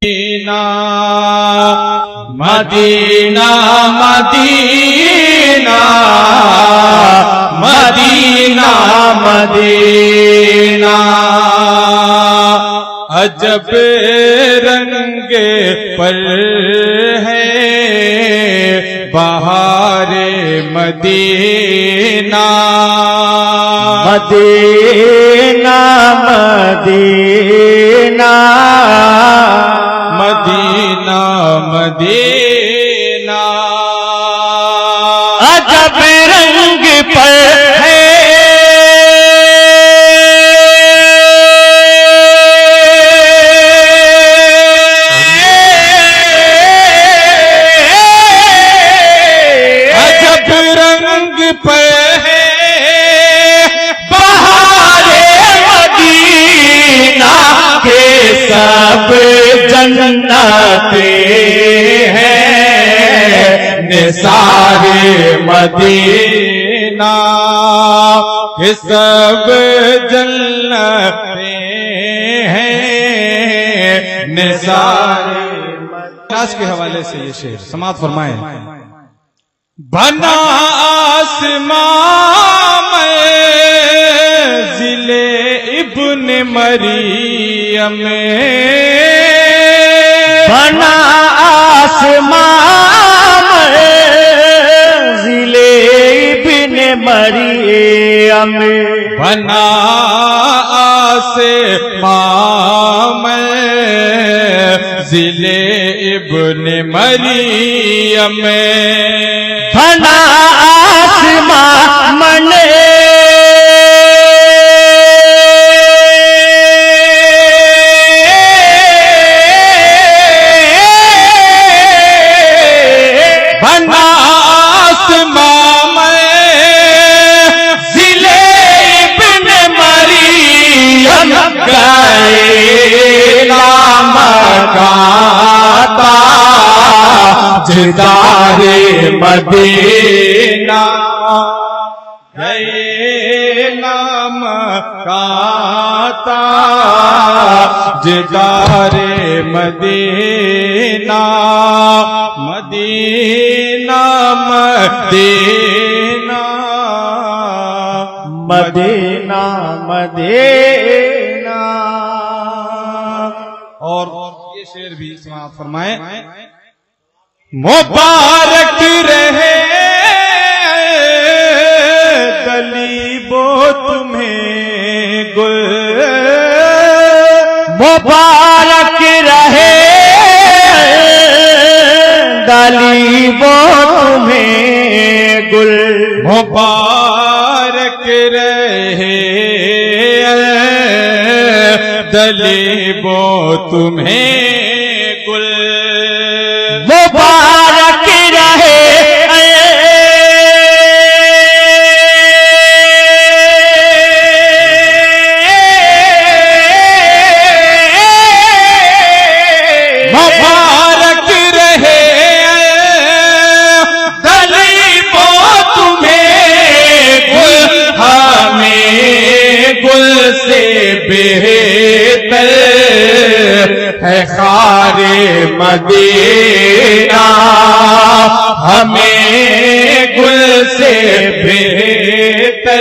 Medina Medina Medina Medina Medina अजब रंग पर है बहारे Medina Medina Medina Medina Medina अजब रंग पर है अजब रंग पर है बहारे मदीना के सब जन्नते हैं निसारे मदीना के सब जन्नते हैं निसारे। क्लास के हवाले से ये शेर समाप्त फरमाएं। बना आसमां में जिले इब्न मरियम बना आसमां में जिले इब्न मरियम बना आसमां में जिले इब्न मरियम बना आसमां में बना आसमां में जिले इब्न मरियम गए नाम गाता जिदारे मदीना गए नाम गाता जिदारे Medina Medina Medina Medina Medina. और ये शेर भी समाप्त फरमाए। मुबारक रहे गलीबो तुम्हें गुल मुबारक रहे गलीबो तुम्हें गुल मुबारक रहे दलीबो तुम्हें गुल मुबारक रहे मुबारक रहे दलीबो तुम्हें गुल हमें गुल से बेहतर है खारे मदीना हमें गुल से बेहतर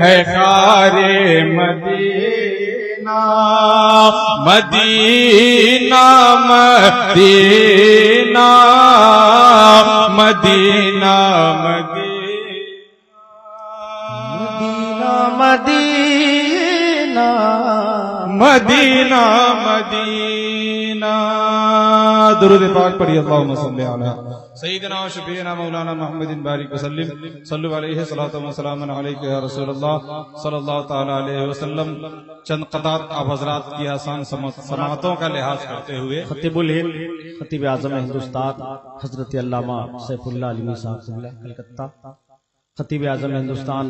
है खारे Medina Medina Medina Medina Medina Medina Medina. दुरूद पाक पढ़िए अल्लाहुम्मा सल्ली अला सय्यिदिना व शफीना मौलाना मुहम्मदिन बारिक वसल्लम सल्लु अलैहि सलातु व सलामुन अलैका या रसूलल्लाह सल्लल्लाहु तआला अलैहि वसल्लम। चंद क़तात आप हज़रात की आसान समातों का लिहाज करते हुए खतीबुल हिंद खतीब आज़म हिंदुस्तान हजरत अल्लामा सैफुल्लाह अलवी साहब कलकत्ता खतीब आज़म हिंदुस्तान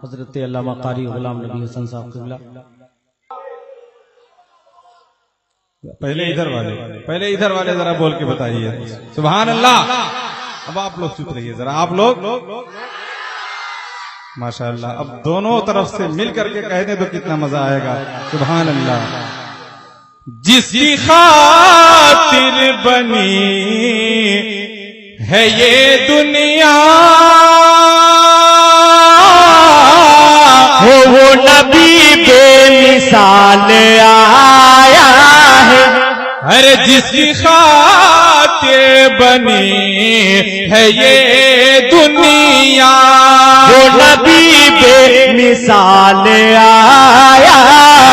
हजरत अल्लामा कारी गुलाम नबी हसन साहब क़िबला। पहले इधर वाले जरा बोल के बताइए सुभान अल्लाह। अब आप लोग चुप रहिए जरा, आप लोग माशाअल्लाह। अब दोनों तरफ से मिल करके कह दे तो कितना मजा आएगा। सुभान अल्लाह। जिसकी खातिर बनी है ये दुनिया, वो नबी बेमिसाल आया है। अरे जिसकी खातिर बनी है ये दुनिया, वो नबी बेमिसाल आया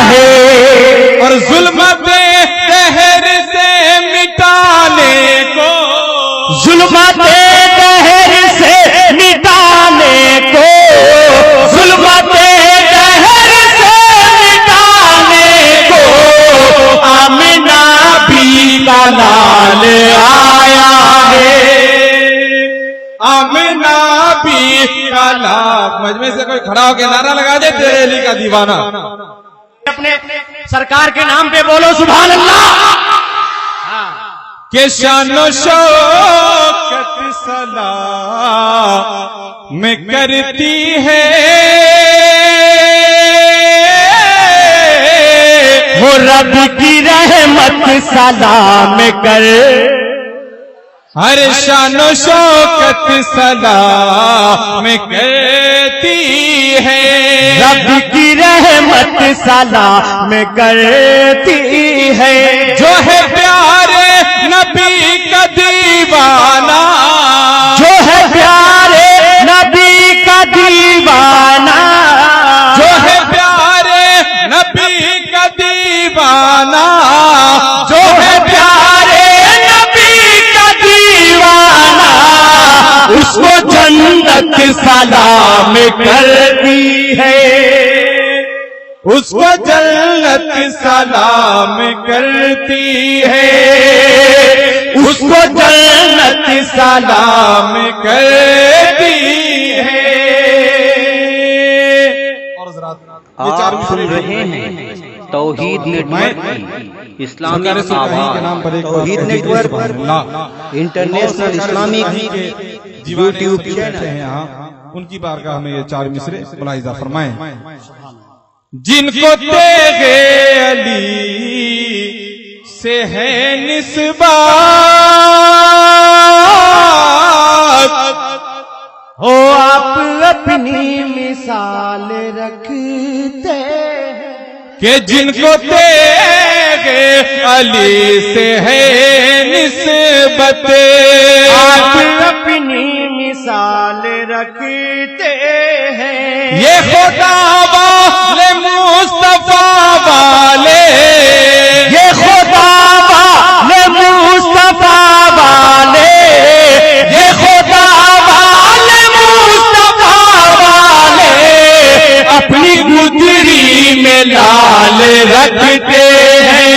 है। और जुल्मते कहर से मिटाने को, जुल्मते कहर से मिटाने को, जुल्मते कहर से मिटाने को, आमिना भी का लाल आया है। आमिना भी का लाल। मजमे से कोई खड़ा होकर नारा लगा दे, तेरे अली का दीवाना। अपने सरकार के नाम पे बोलो सुभान अल्लाह। के शानो शौकत सलाम में करती है, वो रब की रहमत सलाम कर। हर शानो शौकत सलाम करती है, रब की रहमत सलाम करती है। जो है प्यारे नबी का दीवाना, जो है प्यारे नबी का दीवाना, जो है प्यारे नबी का दीवाना, जो है प्यारे नबी का दीवाना, उसको जन्नत सलाम करती है। उसको जन्नत सलाम करती है, उसको जन्नत सलाम करती है। आप सुन रहे हैं तौहीद नेटवर्क की इस्लामिक आवाज़। Tauheed network international Islamic YouTube channel हैं यहाँ, उनकी बारगाह में ये चार मिसरे मुलाहिजा फरमाएं। जिनको तेगे अली से है निस्बत, हो आप अपनी मिसाल रखते हैं। कि जिनको तेगे अली से है निस्बत, आप अपनी मिसाल रखते हैं। ये खुदा वाले मुस्तफा वाले, ये खुदा वाले मुस्तफा वाले, ये खुदा वाले मुस्तफा वाले, अपनी गुदरी में लाल रखते हैं,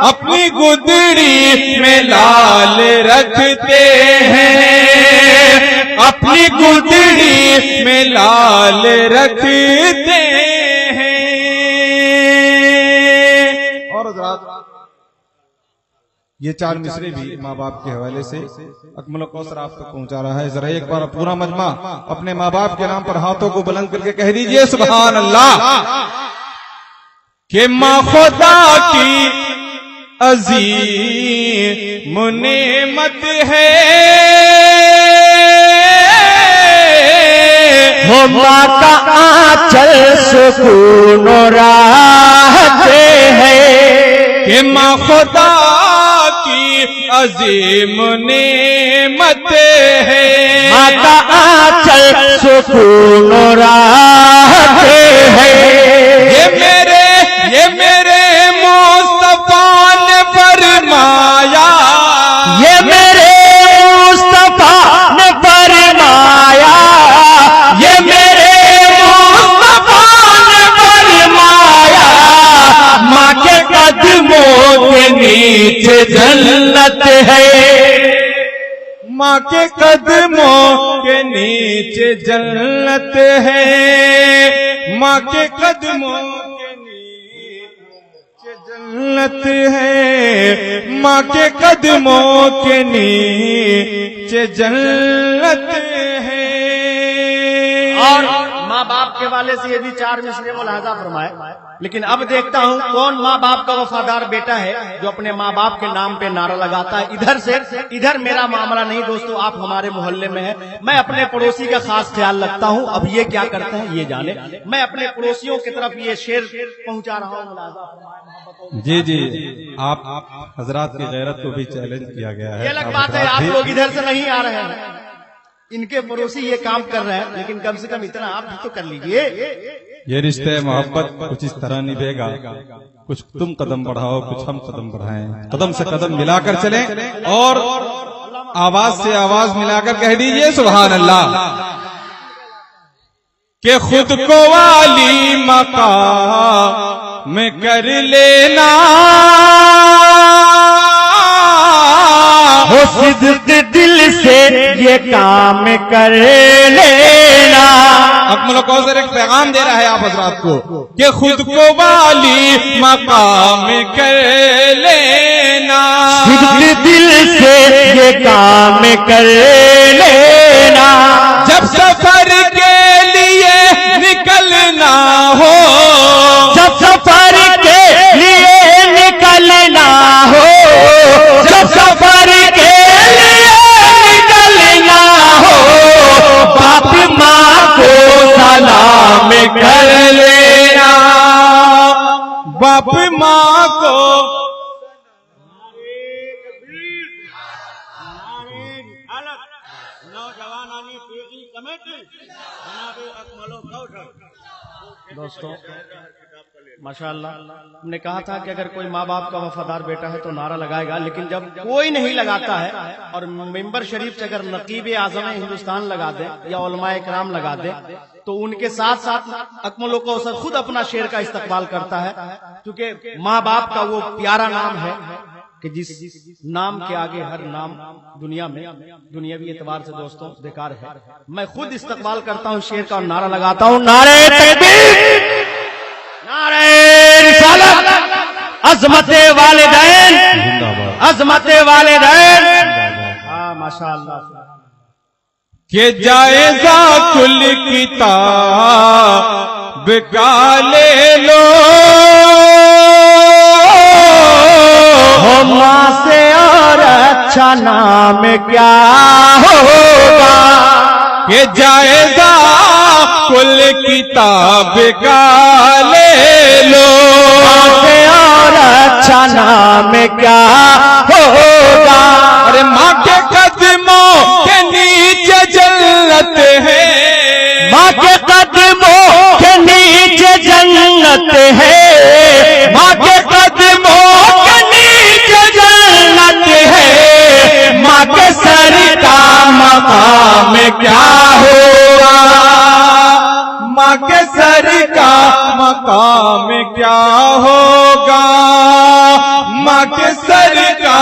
अपनी गुदरी में लाल रखते हैं, अपनी गुदड़ी में लाल रखते हैं। और ये चार मिसरे भी माँ बाप के हवाले से अकमल कौसर आप तक पहुंचा रहा है। जरा एक बार पूरा मजमा अपने माँ बाप के नाम पर हाथों को बुलंद करके कह दीजिए सुभान अल्लाह। कि माँ खुदा की अजीम नेमत है, हो माँ का आंचल सुकून राहते हैं। कि माँ खुदा की अजीम नेमत है, माँ का आंचल सुकून राहते हैं। ये मेरे मुस्तफा ने फरमाया, ये मेरे मुस्तफा ने फरमाया, ये मेरे मुस्तफा ने फरमाया, माँ के कदमों के नीचे जन्नत है। माँ के कदमों के नीचे जन्नत है, माँ के कदमों के नीचे जन्नत है, माँ के कदमों के नीचे जन्नत है। और माँ बाप के वाले से ये भी 4 मिसरे मुलाहजा फरमाए, लेकिन अब देखता हूँ कौन माँ बाप का वफादार बेटा है जो अपने माँ बाप के नाम पे नारा लगाता है। इधर मेरा मामला नहीं दोस्तों, आप हमारे मोहल्ले में है, मैं अपने पड़ोसी का खास ख्याल रखता हूँ। अब ये क्या करते हैं ये जाने, मैं अपने पड़ोसियों की तरफ ये शेर पहुंचा रहा हूँ। जी जी, आप हजरात की गैरत को भी चैलेंज किया गया है। ये अलग बात है, आप लोग इधर से नहीं आ रहे हैं, इनके पड़ोसी ये काम कर रहे हैं, लेकिन कम से कम इतना आप भी तो कर लीजिए। ये रिश्ते मोहब्बत कुछ इस तरह निभेगा, कुछ तुम कदम बढ़ाओ कुछ हम कदम बढ़ाएं, कदम से कदम मिलाकर चलें और आवाज से आवाज मिलाकर कह दीजिए सुभान अल्लाह। के खुद को वाली मकाम में कर लेना, हो सिद्क दिल से ये काम कर लेना। अकमल कौसर एक पैगाम दे रहा है आप हजरात को कि खुद को वाली मकाम कर लेना, सिद्क दिल से ये काम कर लेना। जब सफर के लिए निकलना हो, जब सफर के लिए निकलना हो, जब सफर के लिए निकलना हो, बाप माँ को सलाम कर लेना, बाप माँ को दोस्तों माशाअल्लाह, हमने कहा था कि अगर कोई माँ बाप का वफादार बेटा है तो नारा लगाएगा, लेकिन जब कोई नहीं लगाता है और मेंबर शरीफ से अगर नकीब आजम हिंदुस्तान लगा दे या उलमा इकराम लगा दे तो उनके साथ साथ अकमल कौसर खुद अपना शेर का इस्तकबाल करता है, क्योंकि माँ बाप का वो प्यारा नाम है कि जिस नाम के आगे हर नाम दुनिया में दुनियावी एतबार से दोस्तों बेकार है। मैं खुद इस्तकबाल करता हूँ शेर का और नारा लगाता हूँ, नारे तकबीर, नारे रिसालत, अज़मते वालिदैन, अज़मते वालिदैन। हाँ माशाअल्लाह। के जायजा कुल किताब का ले लो, माँ से और अच्छा नाम क्या होगा। के जायजा कुल किताब का ले लो, माँ से और अच्छा नाम क्या होगा। अरे माँ के कदमों के नीचे जन्नत है, माँ के कदमों के नीचे जन्नत है, माँ के कदमों के नीचे जन्नत है। माँ के सर का मकाम क्या होगा, माँ के सर का मकाम क्या होगा, माँ के सर का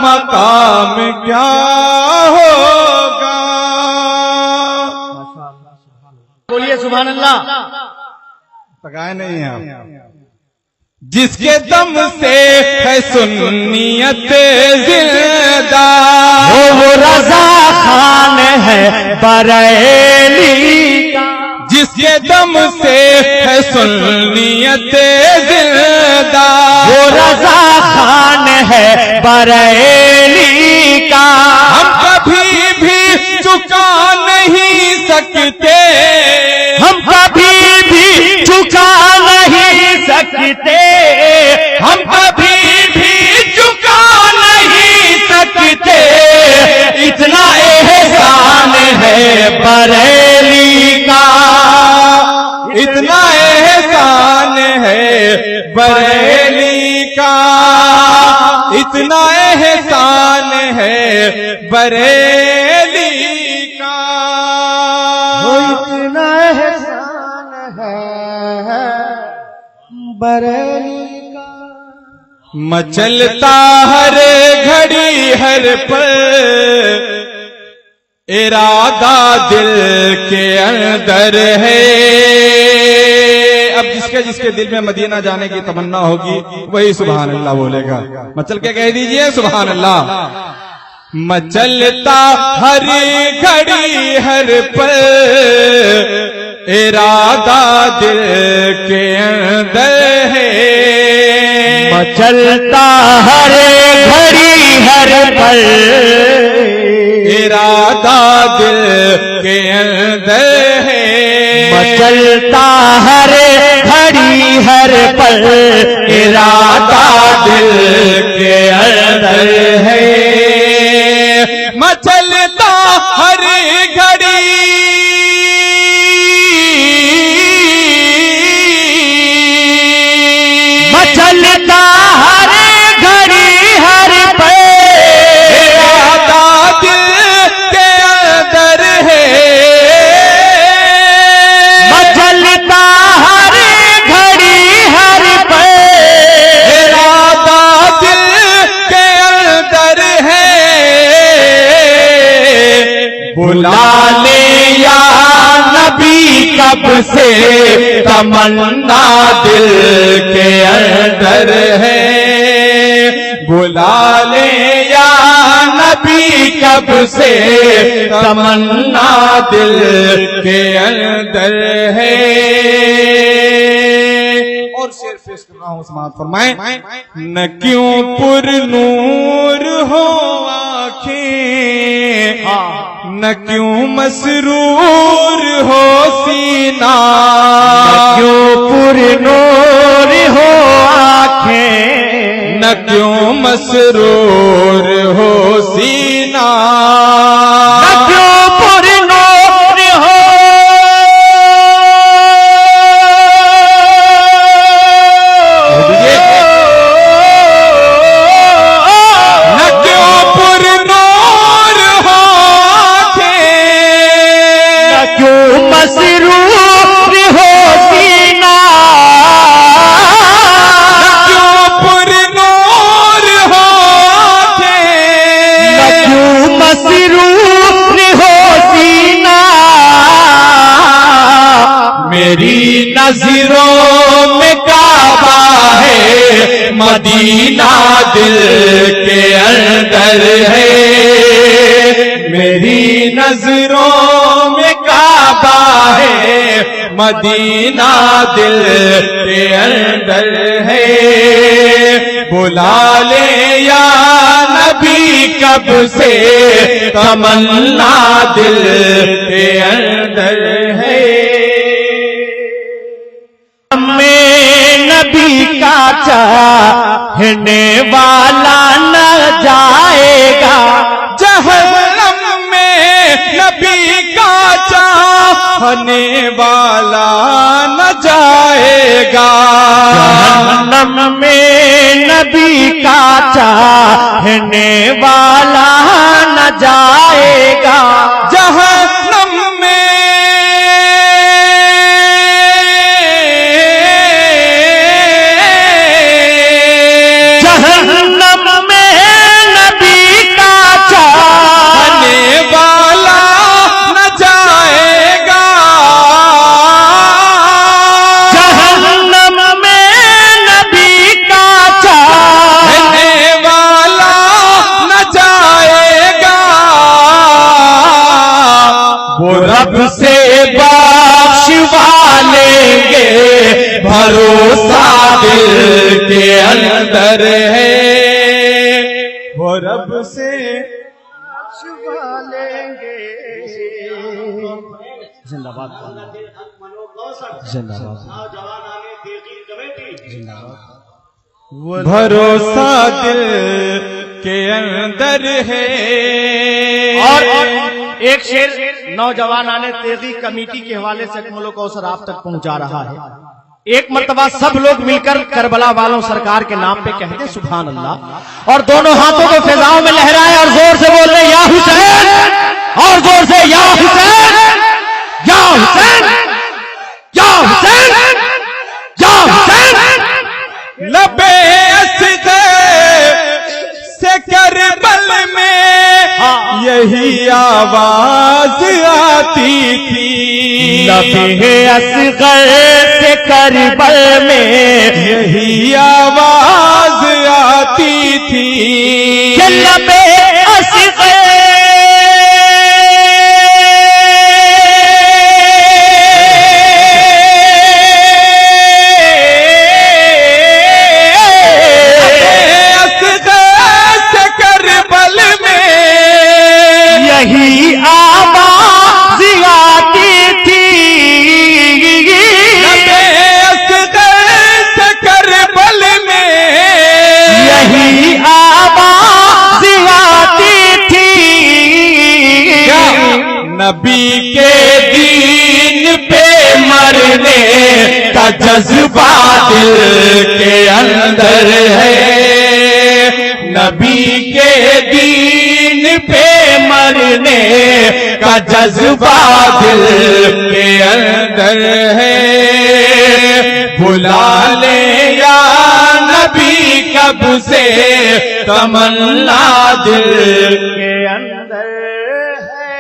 मकाम क्या होगा। बोलिए सुभान अल्लाह। पकाए नहीं है आप। जिसके दम से है सुन्नियत जिंदा, वो रजा खान है बरेली का। जिसके दम से है सुन्नियत जिंदा, वो रजा खान है बरेली का। हम कभी भी चुका नहीं सकते, हम कभी भी चुका नहीं सकते, हम कभी भी चुका नहीं सकते। इतना एहसान है बरेली का, इतना एहसान है बरेली का, इतना एहसान है बरेली का। इतना एहसान है बरेली का। मचलता हर घड़ी हर पल इरादा दिल के अंदर है। अब जिसके जिसके दिल में मदीना जाने की तमन्ना होगी वही सुभान अल्लाह बोलेगा। मचल के कह दीजिए सुभान अल्लाह। मचलता हर घड़ी हर पल इरादा दिल के अंदर है, मचलता हर घड़ी हर पल, इरादा दिल के अंदर है, मचलता हर घड़ी हर पल, इरादा दिल के अंदर है, मचलता हर घड़ी मचलता हर घड़ी हर पल, इरादा दिल के अंदर है, मचलता हर घड़ी हर पल, इरादा दिल के अंदर है, बुला ले या नबी कब से तमन्ना दिल के अंदर है, बुला ले या नबी कब से तमन्ना दिल के अंदर है। और शेर पेश कर रहा हूं, समाअत फरमाएं। न क्यों पुर नूर हो आंखें, न क्यों मसरूर हो सीना, क्यों पुरनूर हो आंखें, न क्यों मसरूर हो सीना, क्यों पुरनूर हो न क्यों पुर नूर हो आंखें, क्यों मसरूर हो सीना, क्यों पुर नूर हो आंखें, क्यों मसरूर हो सीना, मेरी नजरों में काबा है, मदीना दिल के अंदर है, मेरी नजरों में काबा है, मदीना दिल के अंदर है, बुला ले या नबी कब से तमन्ना दिल के अंदर है। में नबी का चाहने वाला न जाएगा, जहन्नम में नबी का चाहने वाला न जाएगा, जहन्नम में नबी का चाहने वाला न जाएगा, जहन्नम में जहन्नम में नबी का चाहने वाला न जाएगा, जहन्नम में नबी का चाहने वाला न जाएगा, वो रब से बख्शवा लेंगे, भरोसा दिल के अंदर है, वो रब से बख्शवा लेंगे। जिंदाबाद जिंदाबाद, भरोसा दिल के अंदर है। और एक शेर नौजवान आने तेजी कमेटी के हवाले से अकमल कौसर आप तक पहुंचा रहा है। एक मर्तबा सब लोग मिलकर करबला वालों सरकार के नाम पे कहते सुभान अल्लाह, और दोनों हाथों को फिजाओं में लहराए और जोर से बोल रहे या हुसैन, और जोर से या हुसैन, या हुसैन, या हुसैन, या हुसैन। लबे असदे से करबल में यही आवाज आती थी, लबे असगर से करबल में यही आवाज आती थी, लबे असगर नबी के दीन पे मरने का जज्बा दिल के अंदर है। नबी के दीन पे मरने का जज्बा दिल के अंदर है। बुला ले या नबी कब से तमन्ना दिल के अंदर है।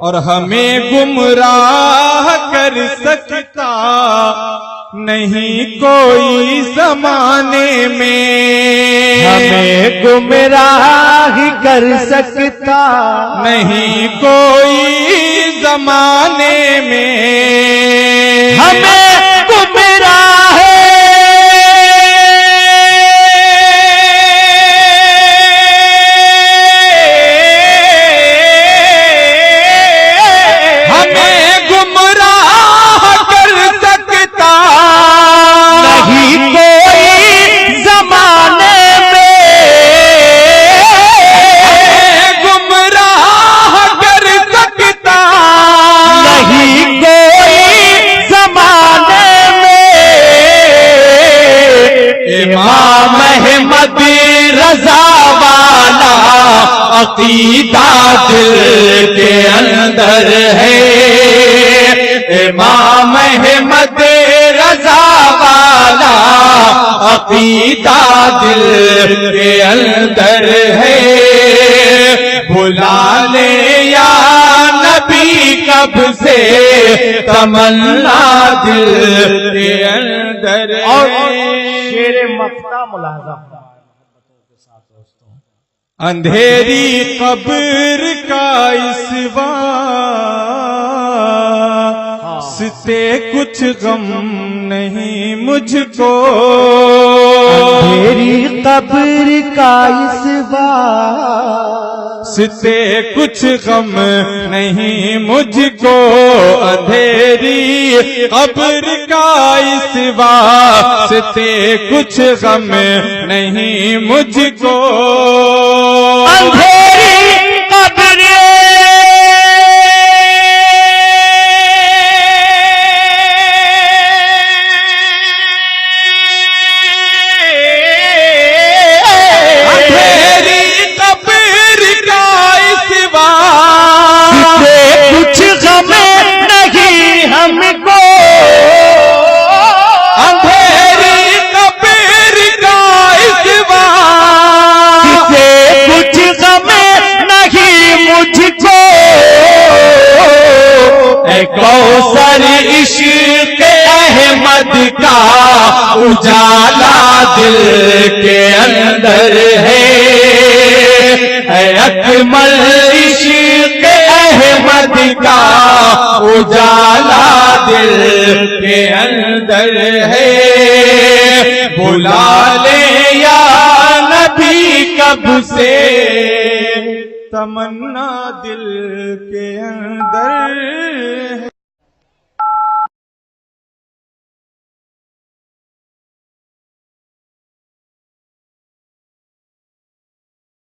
और हमें गुमराह कर सकता नहीं कोई जमाने में, हमें गुमराह कर सकता नहीं कोई जमाने में, हमें गुमराह हमें गुमराह कर सकता नहीं कोई जमाने में, गुमराह कर सकता नहीं कोई जमाने में। इमाम अहमद रजा वाला अकीदा दिल के अंदर है। इमाम अहमद रजा वाला अकीदा दिल के अंदर है। बुला ले या नबी कब से तमन्ना दिल के अंदर है। और शेर मफ्ता मुलाजा अंधेरी कब्र का इस वास्ते कुछ गम नहीं मुझको, अंधेरी कब्र का इस वास्ते कुछ गम नहीं मुझको। अंधेरी कब्र का इस वास्ते कुछ गम नहीं मुझको। अंधेरी कब्र अंधेरी कब्र का इस वास्ते कुछ गम नहीं हमको। अंधेरी कब्र का इस वास्ते कुछ गम नहीं मुझको। ऐ कौसर इश्क अहमद का उजाला दिल के अंदर है। ऐ अकमल इश्क अहमद का उजाला दिल के अंदर है। बुला ले या नबी कब से तमन्ना दिल के अंदर है।